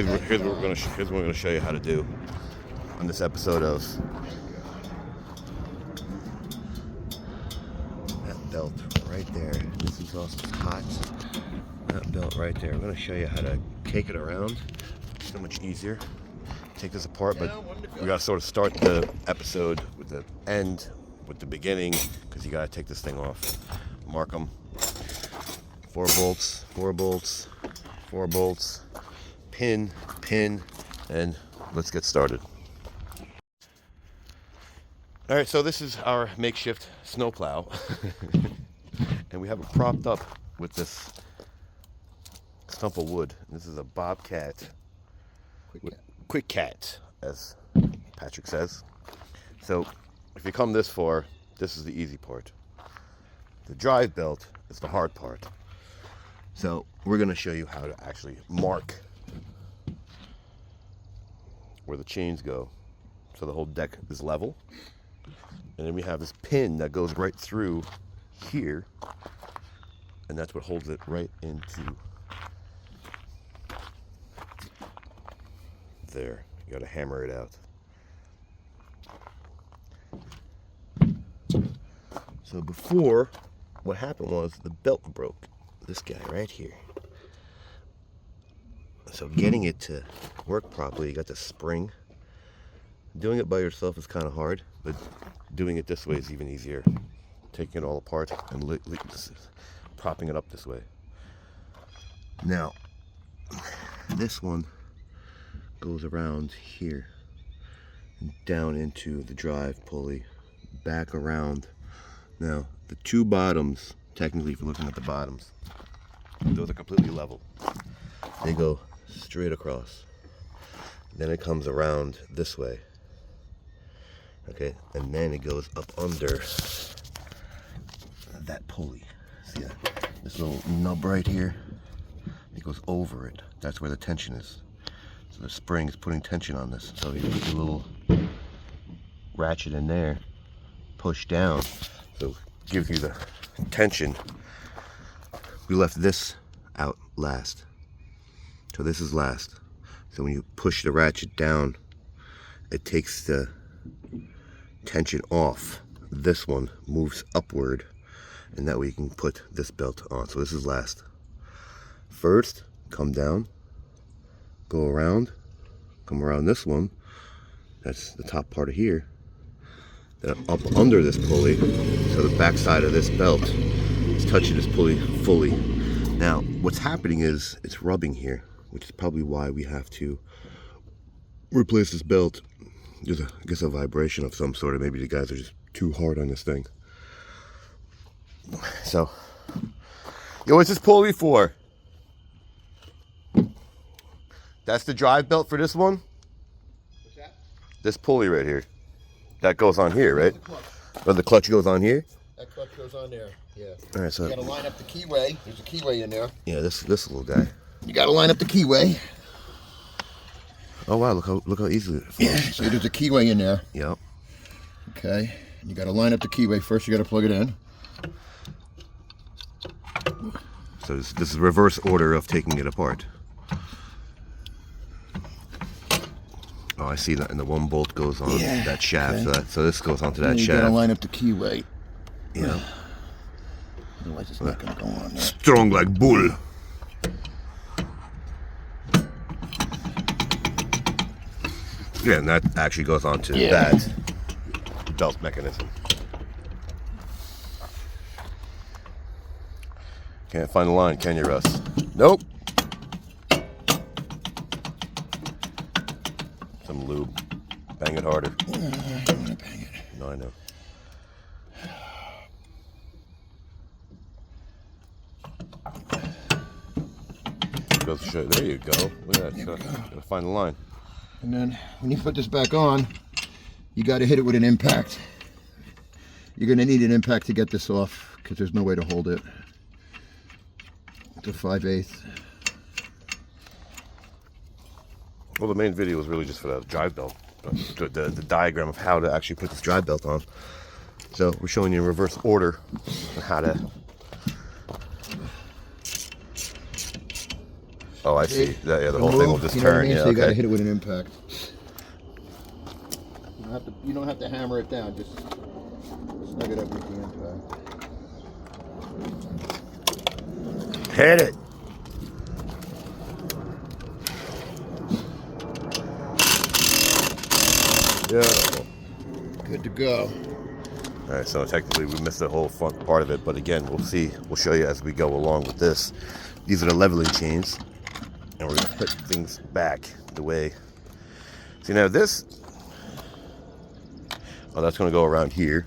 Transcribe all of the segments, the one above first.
here's what we're gonna show you how to do on this episode of that belt right there. This is also hot. That belt right there. I'm gonna show you how to take it around. So much easier. Take this apart, but we gotta sort of start the episode with the end, with the beginning, because you gotta take this thing off. Mark them. 4 bolts, 4 bolts, 4 bolts. Pin, and let's get started. All right, so this is our makeshift snowplow, and we have it propped up with this stump of wood. This is a Bobcat, Quickcat, as Patrick says. So if you come this far, this is the easy part. The drive belt is the hard part. So we're going to show you how to actually mark where the chains go, so the whole deck is level. And then we have this pin that goes right through here, and that's what holds it right into there. You got to hammer it out. So before, what happened was the belt broke. This guy right here. So getting it to work properly, you got the spring. Doing it by yourself is kind of hard, but doing it this way is even easier. Taking it all apart and propping it up this way. Now, this one goes around here and down into the drive pulley, back around. Now, the 2 bottoms, technically if you're looking at the bottoms, those are completely level. They go straight across. Then it comes around this way. Okay, and then it goes up under that pulley. See that? This little nub right here, it goes over it. That's where the tension is. So the spring is putting tension on this. So you put a little ratchet in there, push down, so it gives you the tension. We left this out last. So this is last. So when you push the ratchet down, it takes the tension off. This one moves upward, and that way you can put this belt on. So this is last. First, come down, go around, come around this one. That's the top part of here. Then up under this pulley, so the back side of this belt is touching this pulley fully. Now, what's happening is it's rubbing here, which is probably why we have to replace this belt. There's, I guess, a vibration of some sort, or maybe the guys are just too hard on this thing. So, yo, what's this pulley for? That's the drive belt for this one? What's that? This pulley right here. That goes on here, right? The clutch. Oh, the clutch goes on here? That clutch goes on there, yeah. All right, so You gotta line up the keyway. There's a keyway in there. yeah, this little guy. You gotta line up the keyway. Oh wow, look how easily it falls. See, there's a keyway in there. Yep. Okay. You gotta line up the keyway. First, you gotta plug it in. So this is reverse order of taking it apart. Oh, I see that, and the 1 bolt goes on that shaft. Okay. So this goes onto that And you shaft. gotta line up the keyway. Yeah. Otherwise, it's not gonna go on there. Strong like bull. Yeah, and that actually goes onto that belt mechanism. Can't find the line, can you, Russ? Nope. Some lube. Bang it harder. I don't wanna bang it. No, I know. Goes to show you. There you go. Look at that. Gotta find the line. And then when you put this back on, you gotta hit it with an impact. You're gonna need an impact to get this off because there's no way to hold it. It's a 5/8. Well, the main video was really just for the drive belt, the diagram of how to actually put this drive belt on. So we're showing you in reverse order how to Oh, I see. Yeah, the whole thing will just you know what I turn. mean? Yeah, So you got to okay. hit it with an impact. You don't have to hammer it down. Just snug it up with the impact. Hit it. Yeah. Good to go. All right, so technically we missed the whole front part of it, but again, we'll see. We'll show you as we go along with this. These are the leveling chains, and we're gonna put things back the way. See now this. Oh, that's gonna go around here.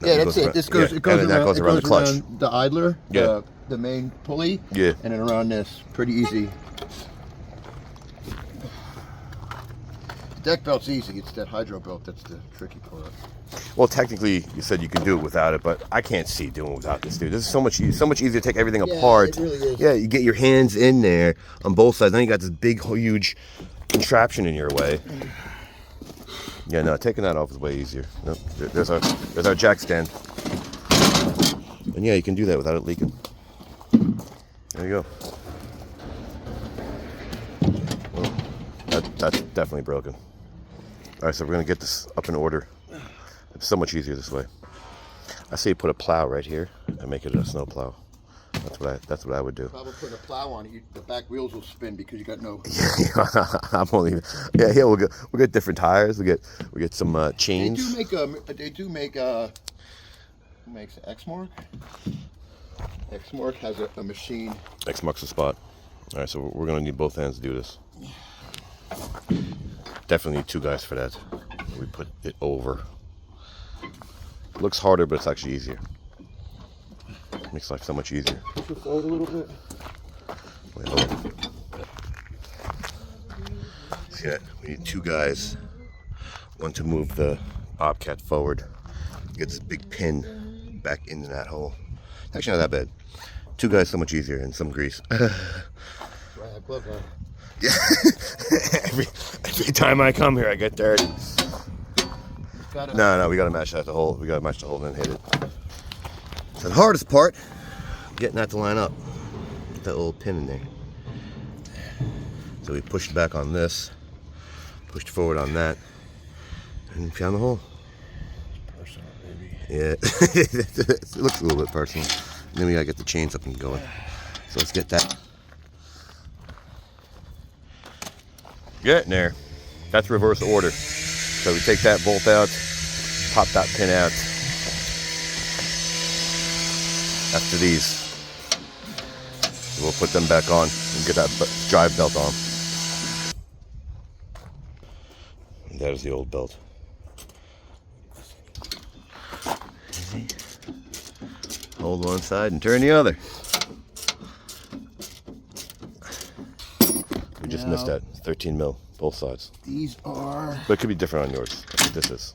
Yeah, that's it. This goes. Yeah, It goes and around. that goes around the clutch. Around the idler. Yeah. The main pulley. Yeah. And then around this, pretty easy. Deck belt's easy. It's that hydro belt that's the tricky part. Well, technically, you said you can do it without it, but I can't see doing it without this, dude. This is so much easier to take everything apart. It really is. Yeah, you get your hands in there on both sides. Then you got this big, huge contraption in your way. Yeah, no, taking that off is way easier. Nope, there's our jack stand. And yeah, you can do that without it leaking. There you go. Well, that's definitely broken. All right, so we're gonna get this up in order. It's so much easier this way. I say you put a plow right here and make it a snow plow. That's what I would do. Probably put a plow on it. The back wheels will spin because you got no. We'll get different tires. We get some chains. They do make who makes Exmark? Exmark has a machine. X marks the spot. All right, so we're gonna need both hands to do this. Definitely need two guys for that. We put it over. Looks harder, but it's actually easier. Makes life so much easier. Push it forward a little bit. Wait, hold on. See that? We need two guys. One to move the Bobcat forward. Get this big pin back into that hole. Actually, not that bad. Two guys, so much easier, and some grease. Right, glove on. Yeah. every time I come here, I get dirty. No, we gotta match that the hole. We gotta match the hole and then hit it. So the hardest part, getting that to line up. Get that little pin in there. So we pushed back on this, pushed forward on that, and found the hole. Personal, baby. Yeah, it looks a little bit personal. And then we gotta get the chains up and going. So let's get that. Getting there. That's reverse order. So we take that bolt out, pop that pin out. After these, we'll put them back on and get that drive belt on. And that is the old belt. Easy. Hold one side and turn the other. We just missed that. 13 mil, both sides. These are. But it could be different on yours. That's what this is.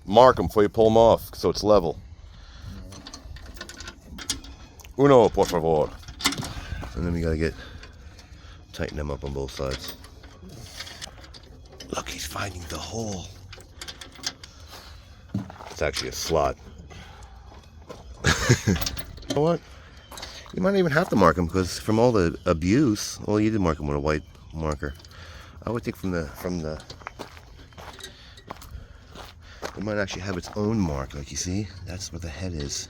Mark them before you pull them off, so it's level. Uno, por favor. And then we gotta tighten them up on both sides. Look, he's finding the hole. It's actually a slot. You know what? You might not even have to mark them because from all the abuse, well, you did mark them with a white marker. I would think from the. It might actually have its own mark, like you see. That's where the head is.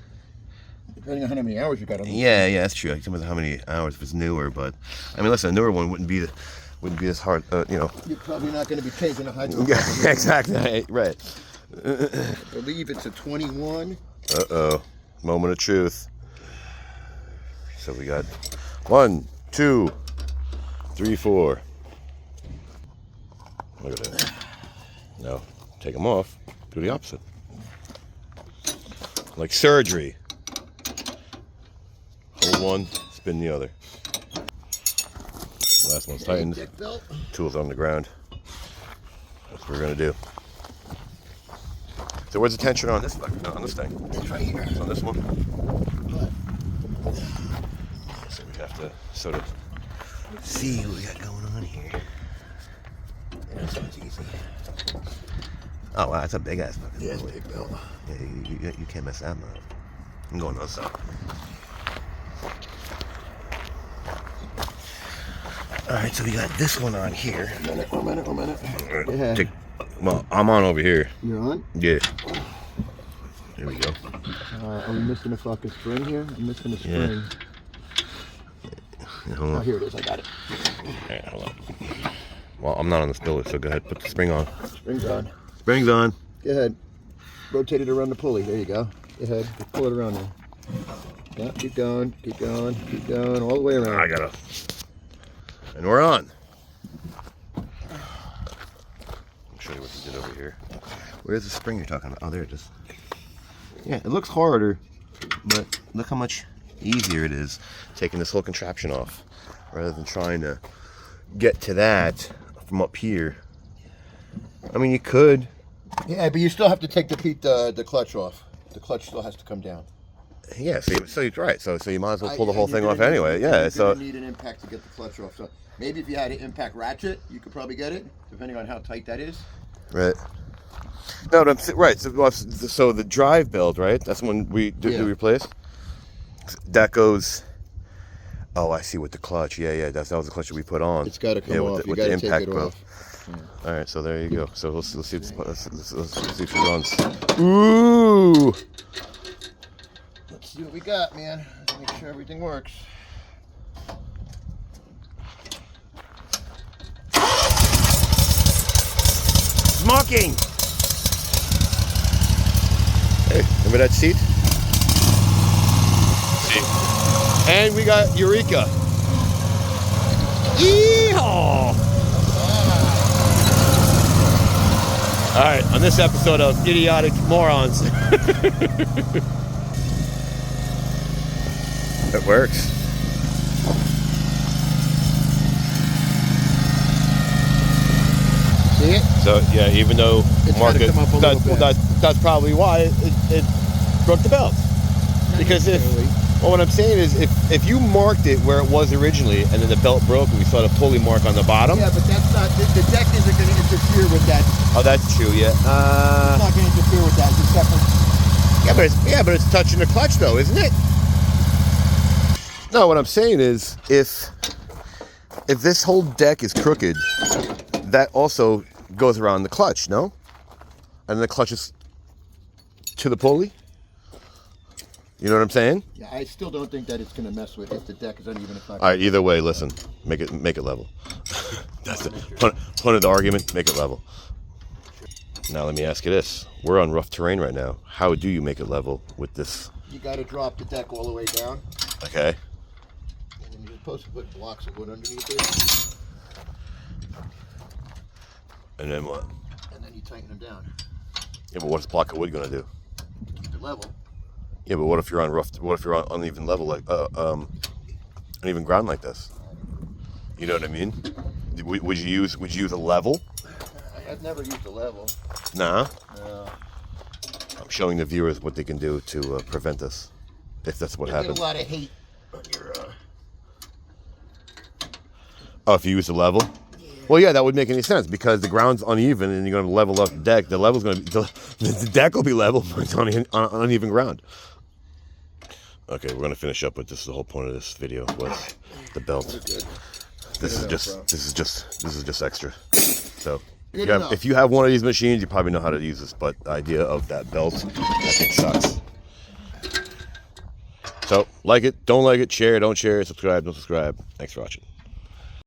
Depending on how many hours you got on. Yeah, that's true. I can't remember how many hours if it's newer, but I mean, listen, a newer one wouldn't be this hard, you know. You're probably not going to be changing the hydro. Yeah, exactly. Right. I believe it's a 21. Uh-oh. Moment of truth. So we got 1, 2, 3, 4. Look at that. Now, take them off. Do the opposite. Like surgery. Hold one, spin the other. Last one's tightened. Tools on the ground. That's what we're gonna do. So where's the tension on this? On this thing? It's right here. It's on this one. So we have to sort of see what we got going on here. Yeah, this one's easy. Oh wow, that's a big ass fucking. Yeah, it's a big belt. Yeah, you can't mess that one up. I'm going on the other side. Alright, so we got this one on here. One minute. Yeah. Well, I'm on over here. You're on? Yeah. There we go. Are we missing a fucking spring here? I'm missing a spring. Yeah, hold on. Oh, here it is. I got it. Alright, hold on. Well, I'm not on the spiller, so go ahead. Put the spring on. Spring's on. Spring's on. Go ahead. Rotate it around the pulley. There you go. Go ahead. Just pull it around there. Yeah, keep going, all the way around. I gotta. And we're on. I'll show you what you did over here. Where's the spring you're talking about? Oh, there it is. Yeah, it looks harder, but look how much easier it is taking this whole contraption off rather than trying to get to that from up here. I mean, you could. Yeah, but you still have to take the clutch off. The clutch still has to come down. Yeah, so you're right. So you might as well pull the whole thing off anyway. Yeah, so you need an impact to get the clutch off. So maybe if you had an impact ratchet, you could probably get it, depending on how tight that is. Right. No, right. So the drive belt, right? That's when we do replace. That goes. Oh, I see. With the clutch, yeah. That was the clutch that we put on. It's got to come off. With You the got to take it off. All right, so there you go. So let's see. Let's see if it runs. Ooh. Let's see what we got, man. Let's make sure everything works. Smocking. Hey, remember that seat? And we got Eureka. Yeehaw! All right, on this episode of Idiotic Morons. It works. See it? So yeah, even though Market, that's probably why it broke the belt. Because what I'm saying is if you marked it where it was originally and then the belt broke and we saw the pulley mark on the bottom. Yeah, but that's not, the deck isn't going to interfere with that. Oh, that's true, yeah. It's not going to interfere with that. It's separate. Yeah, but it's touching the clutch though, isn't it? No, what I'm saying is if this whole deck is crooked, that also goes around the clutch, no? And the clutch is to the pulley? You know what I'm saying? Yeah, I still don't think that it's going to mess with if the deck is uneven. All right, either way, listen, make it level. That's the point of the argument. Make it level. Now let me ask you this: we're on rough terrain right now. How do you make it level with this? You got to drop the deck all the way down. Okay. And then you're supposed to put blocks of wood underneath it. And then what? And then you tighten them down. Yeah, but what's a block of wood gonna do? Keep it level. Yeah, but what if you're on what if you're on uneven level, like uneven ground like this? You know what I mean? Would you use a level? I've never used a level. Nah. No. I'm showing the viewers what they can do to prevent this, if that's what happens. Get a lot of hate on your. Oh, if you use a level? Yeah. Well, yeah, that would make any sense because the ground's uneven and you're going to level up the deck. The level's going to be the deck will be level, but it's on uneven ground. Okay, we're going to finish up with this. The whole point of this video was the belt. This is just extra. So if you have one of these machines, you probably know how to use this. But the idea of that belt, I think, sucks. So like it, don't like it, share, don't share, subscribe, don't subscribe. Thanks for watching.